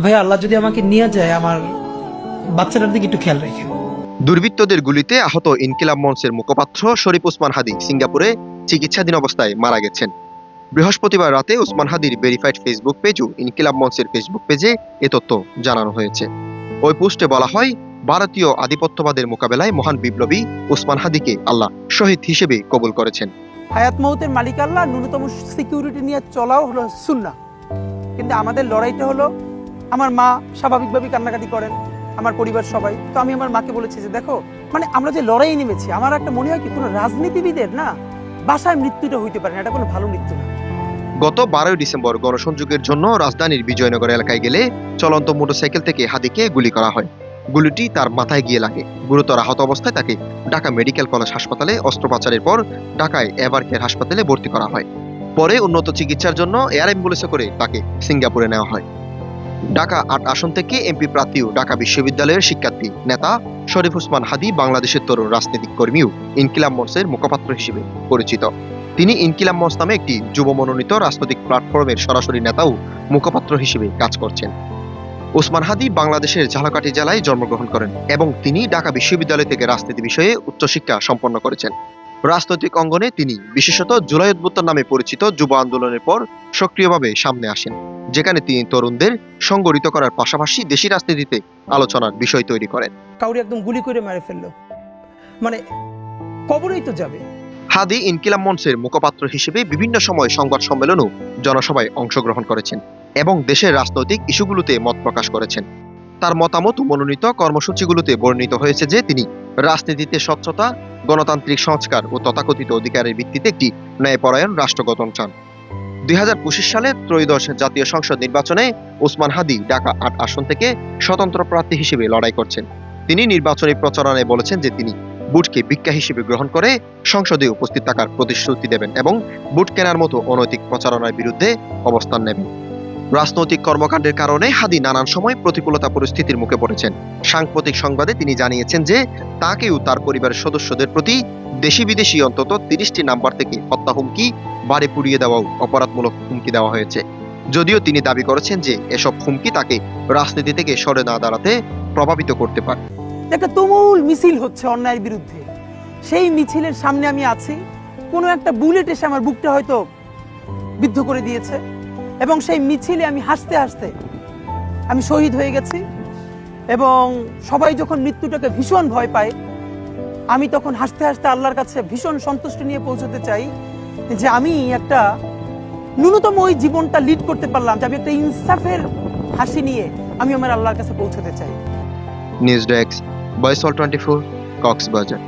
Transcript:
ভাই আল্লাহ যদি আমাকে নিয়ে যায়, আমার বাচ্চাটার দিকে একটু খেয়াল রেখে। দুর্বৃত্তদের গুলিতে আহত ইনকিলাব মঞ্চের মুখপাত্র শরীফ ওসমান হাদি সিঙ্গাপুরে চিকিৎসাধীন অবস্থায় মারা গেছেন। বৃহস্পতিবার রাতে ওসমান হাদির ভেরিফাইড ফেসবুক পেজ ও ইনকিলাব মঞ্চের ফেসবুক পেজে এ তথ্য জানানো হয়েছে। ওই পোস্টে বলা হয়, ভারতীয় আধিপত্যবাদের মোকাবেলায় মহান বিপ্লবী ওসমান হাদিকে আল্লাহ শহীদ হিসেবে কবুল করেছেন। হায়াত মৌতের মালিক আল্লাহ, ন্যূনতম সিকিউরিটি নিয়ে চলাও হলো সুন্নাহ। কিন্তু আমাদের লড়াইটা হলো, আমার মা স্বাভাবিকভাবেই কান্নাকাটি করেন, আমার পরিবার সবাই। তো আমি আমার মাকে বলেছি যে দেখো, মানে আমরা যে লড়াই নেমেছি, আমার একটা মনে হয় কি কোনো রাজনীতিবিদের না বাসায় মৃত্যুটা হইতে পারে না, এটা কোনো ভালো মৃত্যু না। গত 12 ডিসেম্বর গণসংযোগের জন্য রাজধানীর বিজয়নগর এলাকায় গেলে চলন্ত মোটরসাইকেল থেকে হাদিকে গুলি করা হয়। গুলিটি তার মাথায় গিয়ে লাগে। গুরুতর আহত অবস্থায় তাকে ঢাকা মেডিকেল কলেজ হাসপাতালে অস্ত্রোপচারের পর ঢাকায় এভার কেয়ার হাসপাতালে ভর্তি করা হয়। পরে উন্নত চিকিৎসার জন্য এয়ার অ্যাম্বুলেন্সে করে তাকে সিঙ্গাপুরে নেওয়া হয়। ঢাকা ৮ আসন থেকে এমপি প্রার্থী ও ঢাকা বিশ্ববিদ্যালয়ের শিক্ষার্থী নেতা শরীফ ওসমান হাদি বাংলাদেশের তরুণ রাজনৈতিক কর্মী ও ইনকিলাব মঞ্চের মুখপাত্র হিসেবে পরিচিত। তিনি ইনকিলাব মঞ্চ নামে একটি যুব মনোনীত রাজনৈতিক প্ল্যাটফর্মের সরাসরি নেতা ও মুখপাত্র হিসেবে কাজ করছেন। ওসমান হাদি বাংলাদেশের ঝালকাঠি জেলায় জন্মগ্রহণ করেন এবং তিনি ঢাকা বিশ্ববিদ্যালয় থেকে রাজনীতি বিষয়ে উচ্চশিক্ষা সম্পন্ন করেছেন। রাজনৈতিক অঙ্গনে তিনি বিশেষত জুলাই অভ্যুত্থান নামে পরিচিত যুব আন্দোলনের পর সক্রিয়ভাবে সামনে আসেন, যেখানে তিনি তরুণদের সংগঠিত করার পাশাপাশি দেশি রাজনীতিতে আলোচনার বিষয় তৈরি করেন। কাউরে একদম গুলি করে মেরে ফেললো, মানে কবরেই তো যাবে। হাদি ইনকিলাব মঞ্চের মুখপাত্র হিসেবে বিভিন্ন সময় সংবাদ সম্মেলন ও জনসভায় অংশগ্রহণ করেছেন এবং দেশের রাজনৈতিক ইস্যুগুলোতে মত প্রকাশ করেছেন। তার মতামত ও মনোনীত কর্মসূচিগুলোতে বর্ণিত হয়েছে যে তিনি রাজনীতিতে স্বচ্ছতা, গণতান্ত্রিক সংস্কার ও তথাকথিত অধিকারের ভিত্তিতে একটি ন্যায়পরায়ণ রাষ্ট্র গঠন চান। 2025 সালে ত্রয়োদশ জাতীয় সংসদ নির্বাচনে ওসমান হাদি ঢাকা ৮ আসন থেকে স্বতন্ত্র প্রার্থী হিসেবে লড়াই করছেন। তিনি নির্বাচনী প্রচারণায় বলেছেন যে তিনি ভোটকে ভিক্ষা হিসেবে গ্রহণ করে সংসদে উপস্থিত থাকার প্রতিশ্রুতি দেবেন এবং ভোট কেনার মতো অনৈতিক প্রচারণার বিরুদ্ধে অবস্থান নেবেন। রাজনৈতিক কর্মকাণ্ডের কারণে হাদি নানান সময় প্রতিকূলতা পরিস্থিতির মুখে পড়েছেন। সাংপ্রতিক সংবাদে তিনি জানিয়েছেন যে তাকেও তার পরিবারের সদস্যদের প্রতি দেশি বিদেশি অন্তত 30টি নাম্বার থেকে হত্যা হুমকি, বাড়ি পুড়িয়ে দেওয়াও অপরাধমূলক হুমকি দেওয়া হয়েছে। যদিও তিনি দাবি করেছেন যে এসব হুমকি তাকে রাজনীতি থেকে সরে না দাঁড়াতে প্রভাবিত করতে পারে। একটা তুমুল মিছিল হচ্ছে অন্যায়ের বিরুদ্ধে, সেই মিছিলের সামনে আমি আছি, কোনো একটা বুলেট এসে আমার বুকটা হয়তো বিদ্ধ করে দিয়েছে এবং সেই মিছিলে আমি হাসতে হাসতে আমি শহীদ হয়ে গেছি। এবং সবাই যখন মৃত্যুটাকে ভীষণ ভয় পায়, আমি তখন হাসতে হাসতে আল্লাহর কাছে ভীষণ সন্তুষ্টি নিয়ে পৌঁছতে চাই যে আমি একটা ন্যূনতম ওই জীবনটা লিড করতে পারলাম, যে আমি একটা ইনসাফের হাসি নিয়ে আমি আমার আল্লাহর কাছে পৌঁছতে চাই। News desk, voice all 24, Cox's Bazar.